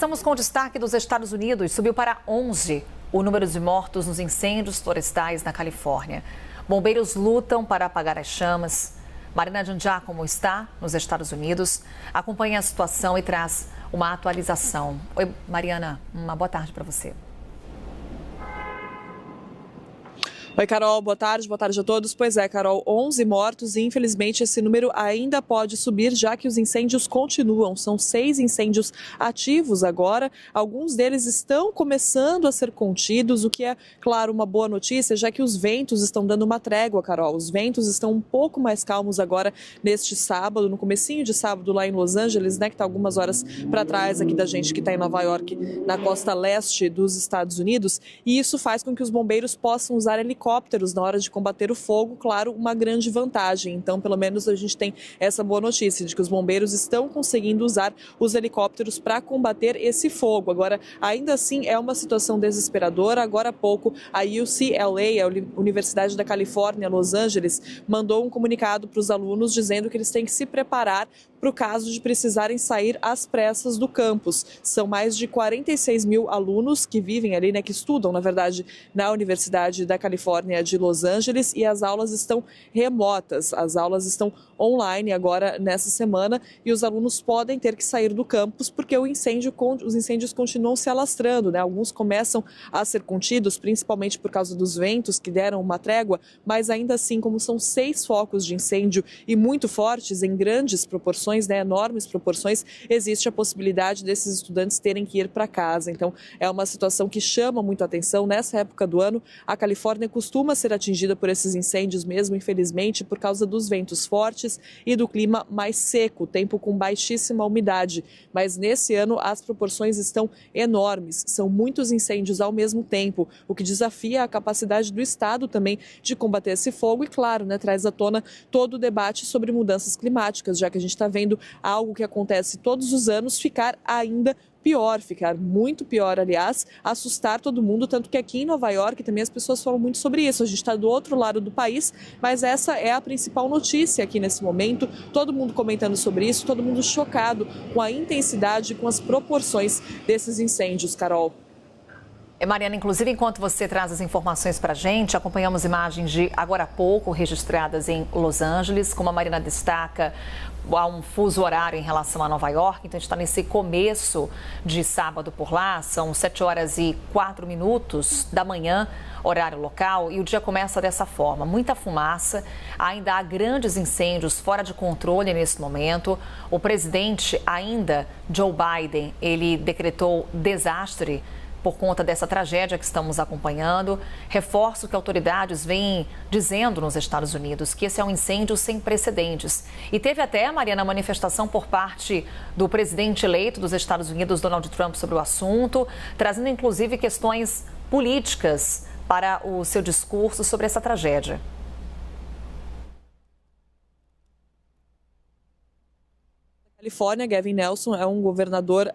Estamos com o destaque dos Estados Unidos. Subiu para 11 o número de mortos nos incêndios florestais na Califórnia. Bombeiros lutam para apagar as chamas. Marina Janjá, como está nos Estados Unidos, acompanha a situação e traz uma atualização. Oi, Mariana, uma boa tarde para você. Oi, Carol, boa tarde a todos. Pois é, Carol, 11 mortos e infelizmente esse número ainda pode subir, já que os incêndios continuam. São 6 incêndios ativos agora, alguns deles estão começando a ser contidos, o que é, claro, uma boa notícia, já que os ventos estão dando uma trégua, Carol. Os ventos estão um pouco mais calmos agora neste sábado, no comecinho de sábado lá em Los Angeles, né, que está algumas horas para trás aqui da gente que está em Nova York, na costa leste dos Estados Unidos, e isso faz com que os bombeiros possam usar helicópteros na hora de combater o fogo, claro, uma grande vantagem. Então, pelo menos a gente tem essa boa notícia de que os bombeiros estão conseguindo usar os helicópteros para combater esse fogo. Agora, ainda assim, é uma situação desesperadora. Agora há pouco, a UCLA, a Universidade da Califórnia, Los Angeles, mandou um comunicado para os alunos dizendo que eles têm que se preparar para o caso de precisarem sair às pressas do campus. São mais de 46 mil alunos que vivem ali, né, que estudam, na verdade, na Universidade da Califórnia de Los Angeles, e as aulas estão remotas, as aulas estão online agora nessa semana, e os alunos podem ter que sair do campus porque os incêndios continuam se alastrando, né? Alguns começam a ser contidos, principalmente por causa dos ventos que deram uma trégua, mas ainda assim, como são 6 focos de incêndio e muito fortes, em grandes proporções, né, enormes proporções, existe a possibilidade desses estudantes terem que ir para casa. Então, é uma situação que chama muito a atenção. Nessa época do ano, a Califórnia costuma ser atingida por esses incêndios mesmo, infelizmente, por causa dos ventos fortes e do clima mais seco, tempo com baixíssima umidade. Mas nesse ano, as proporções estão enormes. São muitos incêndios ao mesmo tempo, o que desafia a capacidade do Estado também de combater esse fogo e, claro, né, traz à tona todo o debate sobre mudanças climáticas, já que a gente está vendo algo que acontece todos os anos ficar ainda pior, ficar muito pior, aliás, assustar todo mundo, tanto que aqui em Nova York também as pessoas falam muito sobre isso. A gente está do outro lado do país, mas essa é a principal notícia aqui nesse momento, todo mundo comentando sobre isso, todo mundo chocado com a intensidade, com as proporções desses incêndios, Carol. Mariana, inclusive, enquanto você traz as informações para a gente, acompanhamos imagens de agora há pouco registradas em Los Angeles. Como a Marina destaca, há um fuso horário em relação a Nova York, então a gente está nesse começo de sábado por lá, são 7h04 da manhã, horário local, e o dia começa dessa forma, muita fumaça, ainda há grandes incêndios fora de controle nesse momento. O presidente ainda, Joe Biden, ele decretou desastre por conta dessa tragédia que estamos acompanhando. Reforço que autoridades vêm dizendo nos Estados Unidos que esse é um incêndio sem precedentes. E teve até, Mariana, manifestação por parte do presidente eleito dos Estados Unidos, Donald Trump, sobre o assunto, trazendo inclusive questões políticas para o seu discurso sobre essa tragédia. Califórnia, Gavin Newsom é um governador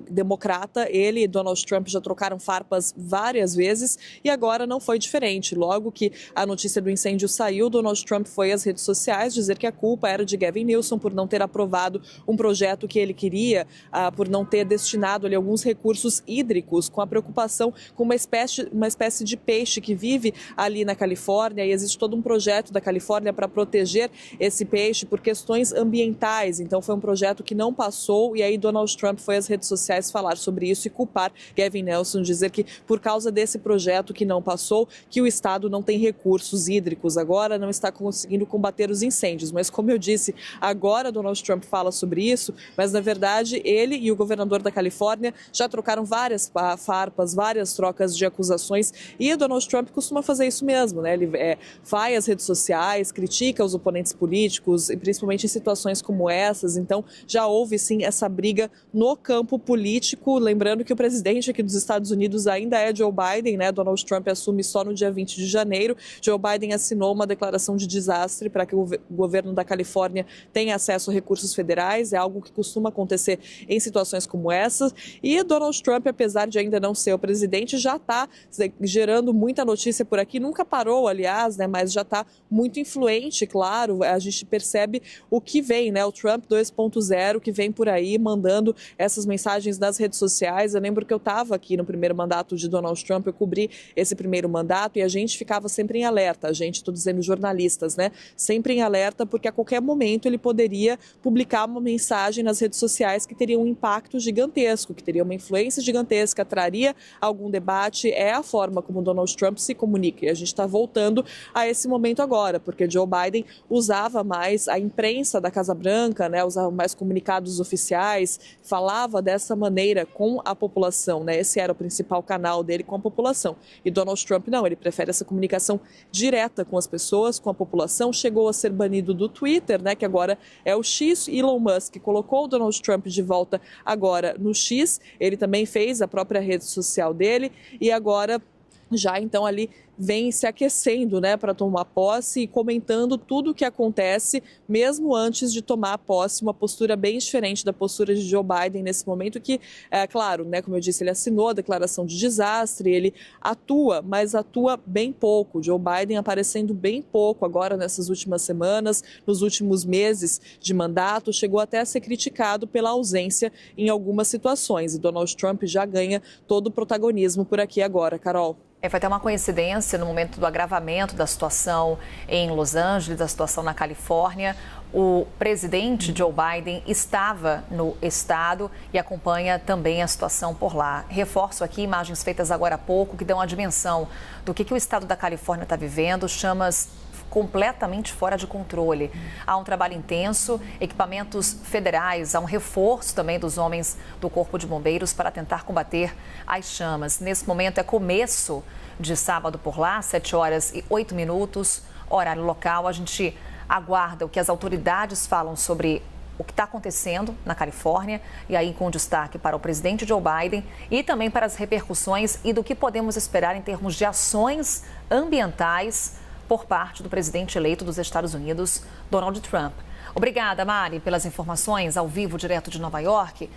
democrata. Ele e Donald Trump já trocaram farpas várias vezes e agora não foi diferente. Logo que a notícia do incêndio saiu, Donald Trump foi às redes sociais dizer que a culpa era de Gavin Newsom por não ter aprovado um projeto que ele queria, por não ter destinado ali alguns recursos hídricos, com a preocupação com uma espécie de peixe que vive ali na Califórnia, e existe todo um projeto da Califórnia para proteger esse peixe por questões ambientais. Então foi um projeto que não passou, e aí Donald Trump foi às redes sociais falar sobre isso e culpar Gavin Newsom, dizer que por causa desse projeto que não passou, que o Estado não tem recursos hídricos agora, não está conseguindo combater os incêndios. Mas como eu disse, agora Donald Trump fala sobre isso, mas na verdade ele e o governador da Califórnia já trocaram várias farpas, várias trocas de acusações, e Donald Trump costuma fazer isso mesmo, né? Ele vai às redes sociais, critica os oponentes políticos, e principalmente em situações como essas. Então já houve sim essa briga no campo político, lembrando que o presidente aqui dos Estados Unidos ainda é Joe Biden, né? Donald Trump assume só no dia 20 de janeiro. Joe Biden assinou uma declaração de desastre para que o governo da Califórnia tenha acesso a recursos federais, é algo que costuma acontecer em situações como essas, e Donald Trump, apesar de ainda não ser o presidente, já está gerando muita notícia por aqui, nunca parou, aliás, né? Mas já está muito influente, claro, a gente percebe o que vem, né? O Trump 2.0 2.0 que vem por aí mandando essas mensagens nas redes sociais. Eu lembro que eu estava aqui no primeiro mandato de Donald Trump, eu cobri esse primeiro mandato e a gente ficava sempre em alerta, estou dizendo jornalistas, né? Sempre em alerta, porque a qualquer momento ele poderia publicar uma mensagem nas redes sociais que teria um impacto gigantesco, que teria uma influência gigantesca, traria algum debate. É a forma como Donald Trump se comunica. E a gente está voltando a esse momento agora, porque Joe Biden usava mais a imprensa da Casa Branca, né? Usava mais comunicados oficiais, falava dessa maneira com a população, né? Esse era o principal canal dele com a população. E Donald Trump não, ele prefere essa comunicação direta com as pessoas, com a população. Chegou a ser banido do Twitter, né? Que agora é o X. Elon Musk colocou o Donald Trump de volta agora no X. Ele também fez a própria rede social dele e agora já então ali vem se aquecendo, né, para tomar posse e comentando tudo o que acontece, mesmo antes de tomar posse, uma postura bem diferente da postura de Joe Biden nesse momento, que, é claro, né, como eu disse, ele assinou a declaração de desastre, ele atua, mas atua bem pouco. Joe Biden aparecendo bem pouco agora nessas últimas semanas, nos últimos meses de mandato, chegou até a ser criticado pela ausência em algumas situações. E Donald Trump já ganha todo o protagonismo por aqui agora, Carol. Foi até uma coincidência no momento do agravamento da situação em Los Angeles, da situação na Califórnia. O presidente Joe Biden estava no estado e acompanha também a situação por lá. Reforço aqui imagens feitas agora há pouco que dão a dimensão do que o estado da Califórnia está vivendo, chamas completamente fora de controle. Há um trabalho intenso, equipamentos federais, há um reforço também dos homens do Corpo de Bombeiros para tentar combater as chamas. Nesse momento é começo de sábado por lá, 7h08, horário local. A gente aguarda o que as autoridades falam sobre o que está acontecendo na Califórnia, e aí com destaque para o presidente Joe Biden e também para as repercussões e do que podemos esperar em termos de ações ambientais por parte do presidente eleito dos Estados Unidos, Donald Trump. Obrigada, Mari, pelas informações ao vivo, direto de Nova York.